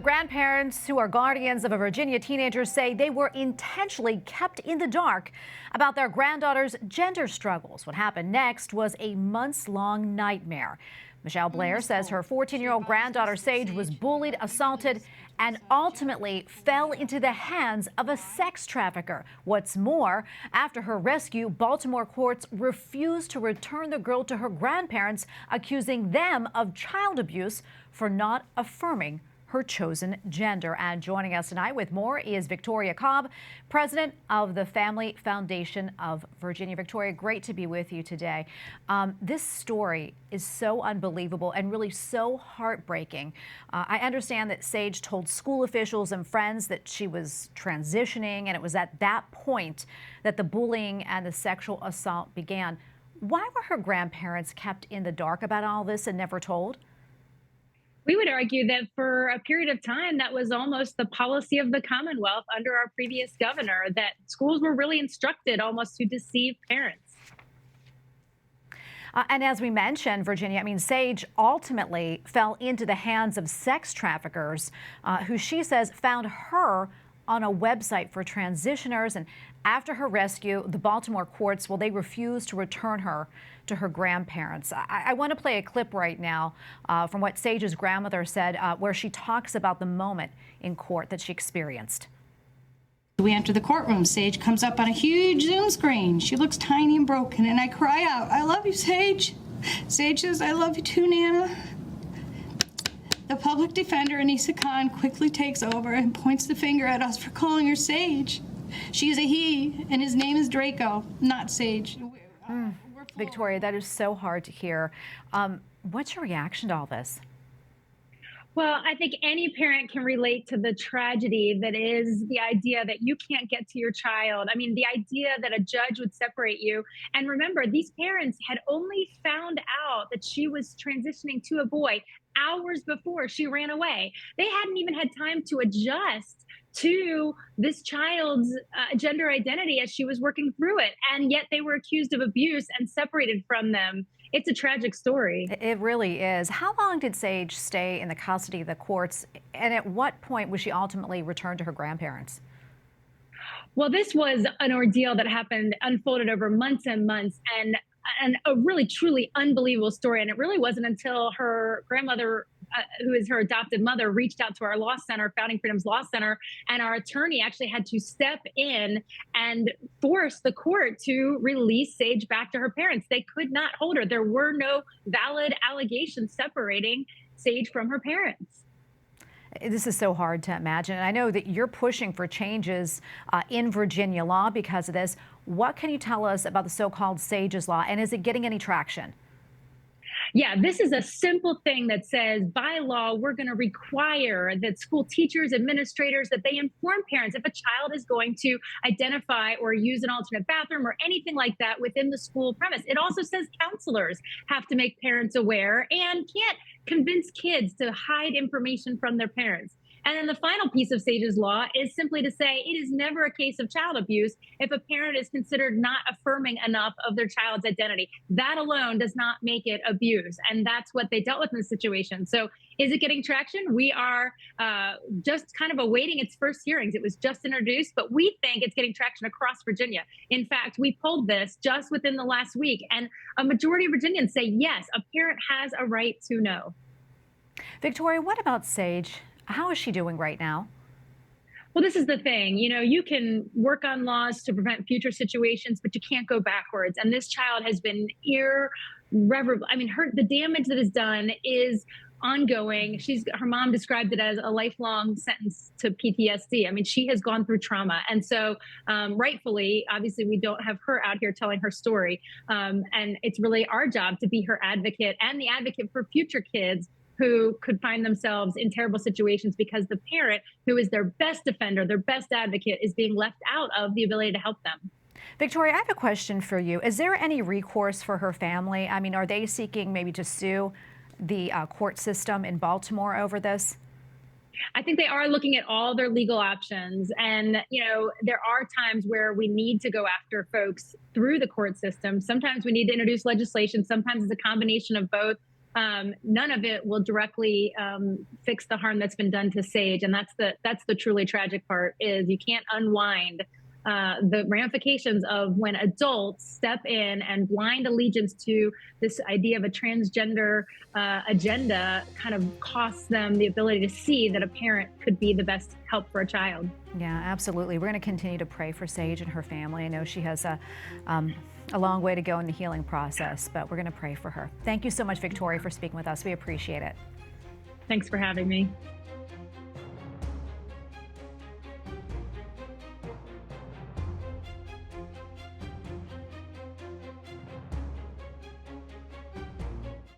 Grandparents who are guardians of a Virginia teenager say they were intentionally kept in the dark about their granddaughter's gender struggles. What happened next was a months-long nightmare. Michelle Blair says her 14-year-old granddaughter Sage was bullied, assaulted, and ultimately fell into the hands of a sex trafficker. What's more, after her rescue, Baltimore courts refused to return the girl to her grandparents, accusing them of child abuse for not affirming her chosen gender. And joining us tonight with more is Victoria Cobb, president of the Family Foundation of Virginia. Victoria, great to be with you today. This story is so unbelievable and really so heartbreaking. I understand that Sage told school officials and friends that she was transitioning, and it was at that point that the bullying and the sexual assault began. Why were her grandparents kept in the dark about all this and never told? We would argue that for a period of time, that was almost the policy of the Commonwealth under our previous governor, that schools were really instructed almost to deceive parents. And as we mentioned, Virginia, Sage ultimately fell into the hands of sex traffickers who she says found her on a website for transitioners. And after her rescue, the Baltimore courts, well, they refused to return her to her grandparents. I want to play a clip right now from what Sage's grandmother said, where she talks about the moment in court that she experienced. We enter the courtroom. Sage comes up on a huge Zoom screen. She looks tiny and broken, and I cry out, "I love you, Sage." Sage says, "I love you too, Nana." The public defender, ytsync-en, quickly takes over and points the finger at us for calling her Sage. She is a he, and his name is Draco, not Sage. Victoria, that is so hard to hear. What's your reaction to all this? Well, I think any parent can relate to the tragedy that is the idea that you can't get to your child. The idea that a judge would separate you. And remember, these parents had only found out that she was transitioning to a boy hours before she ran away. They hadn't even had time to adjust to this child's gender identity as she was working through it. And yet they were accused of abuse and separated from them. It's a tragic story. It really is. How long did Sage stay in the custody of the courts? And at what point was she ultimately returned to her grandparents? Well, this was an ordeal that unfolded over months and months, and a really, truly unbelievable story. And it really wasn't until her grandmother, who is her adopted mother, reached out to our law center, Founding Freedoms Law Center, and our attorney actually had to step in and force the court to release Sage back to her parents. They could not hold her. There were no valid allegations separating Sage from her parents. This is so hard to imagine. And I know that you're pushing for changes in Virginia law because of this. What can you tell us about the so-called Sage's Law, and is it getting any traction? Yeah, this is a simple thing that says by law, we're going to require that school teachers, administrators, that they inform parents if a child is going to identify or use an alternate bathroom or anything like that within the school premise. It also says counselors have to make parents aware and can't convince kids to hide information from their parents. And then the final piece of Sage's Law is simply to say it is never a case of child abuse if a parent is considered not affirming enough of their child's identity. That alone does not make it abuse. And that's what they dealt with in this situation. So is it getting traction? We are just kind of awaiting its first hearings. It was just introduced, but we think it's getting traction across Virginia. In fact, we polled this just within the last week, and a majority of Virginians say, yes, a parent has a right to know. Victoria, what about Sage? How is she doing right now? Well, this is the thing. You can work on laws to prevent future situations, but you can't go backwards. And this child has been irreparable. The damage that is done is ongoing. Her mom described it as a lifelong sentence to PTSD. She has gone through trauma. And so rightfully, obviously, we don't have her out here telling her story. And it's really our job to be her advocate and the advocate for future kids who could find themselves in terrible situations because the parent, who is their best defender, their best advocate, is being left out of the ability to help them. Victoria, I have a question for you. Is there any recourse for her family? Are they seeking maybe to sue the court system in Baltimore over this? I think they are looking at all their legal options. And, there are times where we need to go after folks through the court system. Sometimes we need to introduce legislation. Sometimes it's a combination of both. none of it will directly fix the harm that's been done to Sage. And that's the truly tragic part, is you can't unwind the ramifications of when adults step in and blind allegiance to this idea of a transgender agenda kind of costs them the ability to see that a parent could be the best help for a child. Yeah, absolutely. We're going to continue to pray for Sage and her family. I know she has a long way to go in the healing process, but we're going to pray for her. Thank you so much, Victoria, for speaking with us. We appreciate it. Thanks for having me.